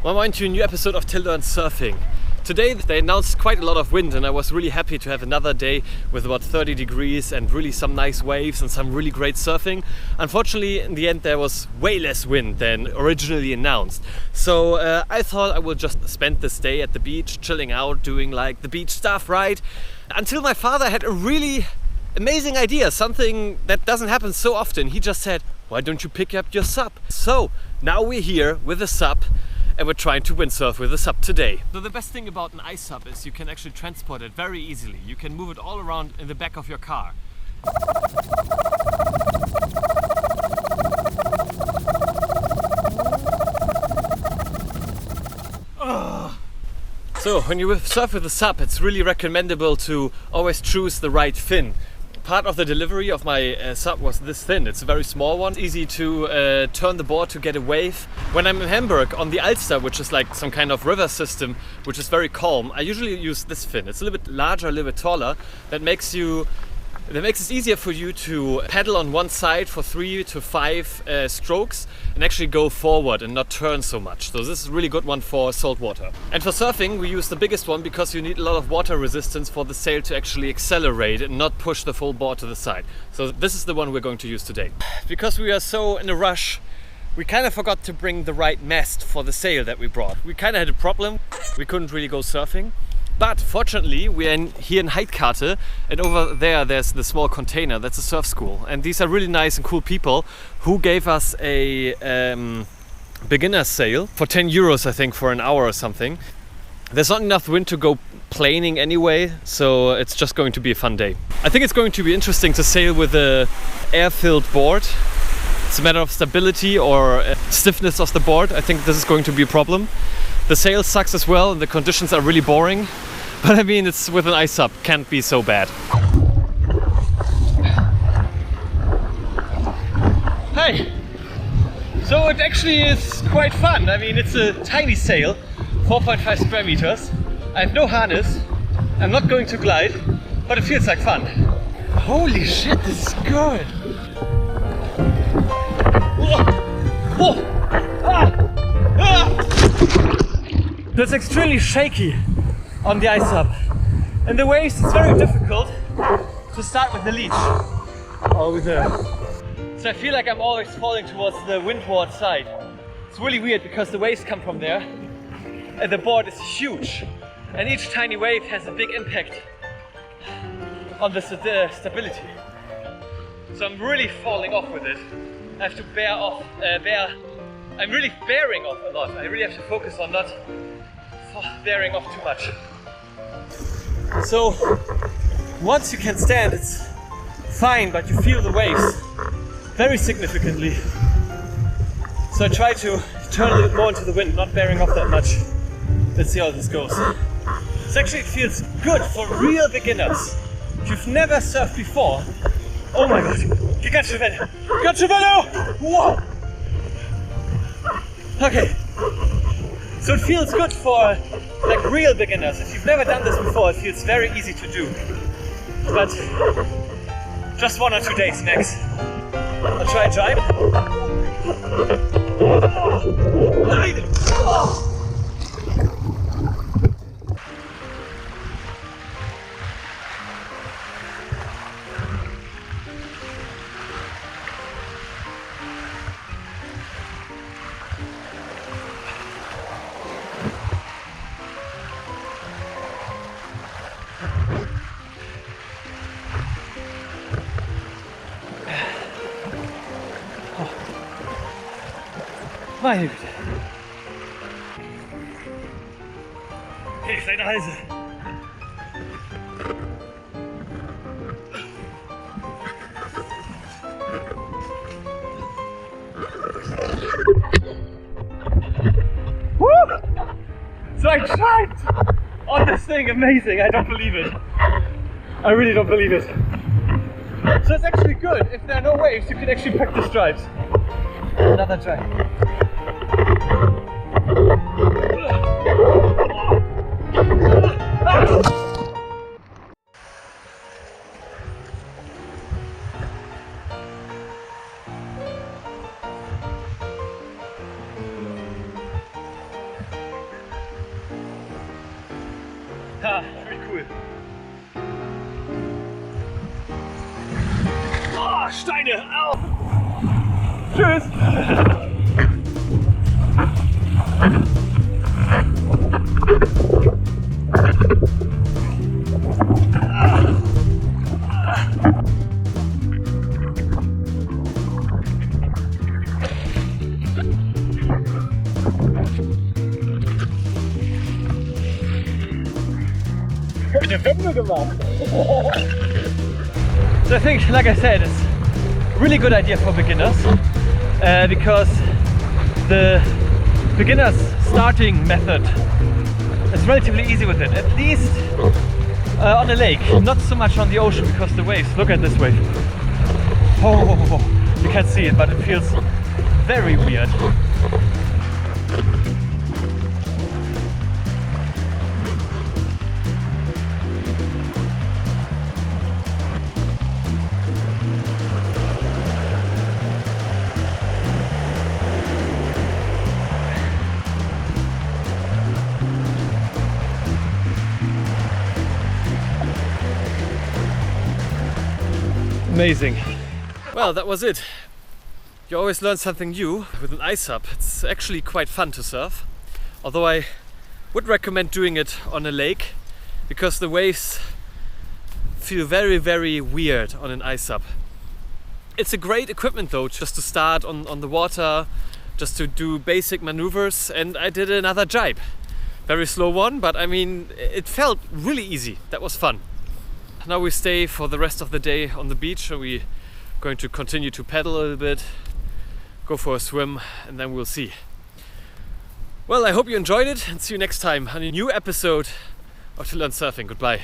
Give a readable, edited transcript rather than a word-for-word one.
Welcome on to a new episode of Till Learn Surfing. Today they announced quite a lot of wind and I was really happy to have another day with about 30 degrees and really some nice waves and some really great surfing. Unfortunately, in the end there was way less wind than originally announced. So I thought I would just spend this day at the beach, chilling out, doing like the beach stuff, right? Until my father had a really amazing idea, something that doesn't happen so often. He just said, why don't you pick up your SUP? So now we're here with a SUP and we're trying to windsurf with a SUP today. So the best thing about an ice SUP is you can actually transport it very easily. You can move it all around in the back of your car. So when you surf with a SUP, it's really recommendable to always choose the right fin. Part of the delivery of my SUP was this fin. It's a very small one. It's easy to turn the board to get a wave. When I'm in Hamburg on the Alster, which is like some kind of river system, which is very calm, I usually use this fin. It's a little bit larger, a little bit taller. That makes it easier for you to paddle on one side for 3 to 5 strokes and actually go forward and not turn so much. So this is a really good one for salt water. And for surfing we use the biggest one because you need a lot of water resistance for the sail to actually accelerate and not push the full board to the side. So this is the one we're going to use today. Because we are so in a rush, we kind of forgot to bring the right mast for the sail that we brought. We kind of had a problem. We couldn't really go surfing. But fortunately, we're here in Heidkarte, and over there's the small container. That's a surf school. And these are really nice and cool people who gave us a beginner's sail for 10 euros, I think, for an hour or something. There's not enough wind to go planing anyway, so it's just going to be a fun day. I think it's going to be interesting to sail with a air-filled board. It's a matter of stability or stiffness of the board. I think this is going to be a problem. The sail sucks as well and the conditions are really boring. But I mean, it's with an ice SUP, can't be so bad. Hey! So it actually is quite fun. I mean, it's a tiny sail, 4.5 square meters. I have no harness. I'm not going to glide, but it feels like fun. Holy shit, this is good! Whoa! Whoa! Ah! Ah! It's extremely shaky on the ice SUP. And the waves, it's very difficult to start with the leech. So I feel like I'm always falling towards the windward side. It's really weird because the waves come from there and the board is huge. And each tiny wave has a big impact on the stability. So I'm really falling off with it. I have to I'm really bearing off a lot. I really have to focus on not bearing off too much. So once you can stand, it's fine, but you feel the waves very significantly. So I try to turn a little bit more into the wind, not bearing off that much. Let's see how this goes. So actually it feels good for real beginners. If you've never surfed before, oh my god, Gigantschewelle! Whoa! Okay. So it feels good for like real beginners. If you've never done this before, it feels very easy to do. But just 1 or 2 days max. I'll try and jibe. Meine Güte. Okay, kleine Halse. Woo! So I tried on this thing, amazing. I don't believe it. I really don't believe it. So it's actually good. If there are no waves, you can actually practice stripes. Another try. Ha, pretty cool. Oh, Steine! Au! Tschüss! So I think, like I said, it's a really good idea for beginners because the beginner's starting method is relatively easy with it, at least on a lake, not so much on the ocean because the waves, look at this wave. Oh, you can't see it, but it feels very weird. Amazing. Well, that was it. You always learn something new with an ice SUP. It's actually quite fun to surf. Although I would recommend doing it on a lake because the waves feel very, very weird on an ice SUP. It's a great equipment though, just to start on the water, just to do basic maneuvers, and I did another jibe. Very slow one, but I mean, it felt really easy. That was fun. Now we stay for the rest of the day on the beach and we're going to continue to paddle a little bit, go for a swim, and then we'll see. Well, I hope you enjoyed it and see you next time on a new episode of To Learn Surfing. Goodbye.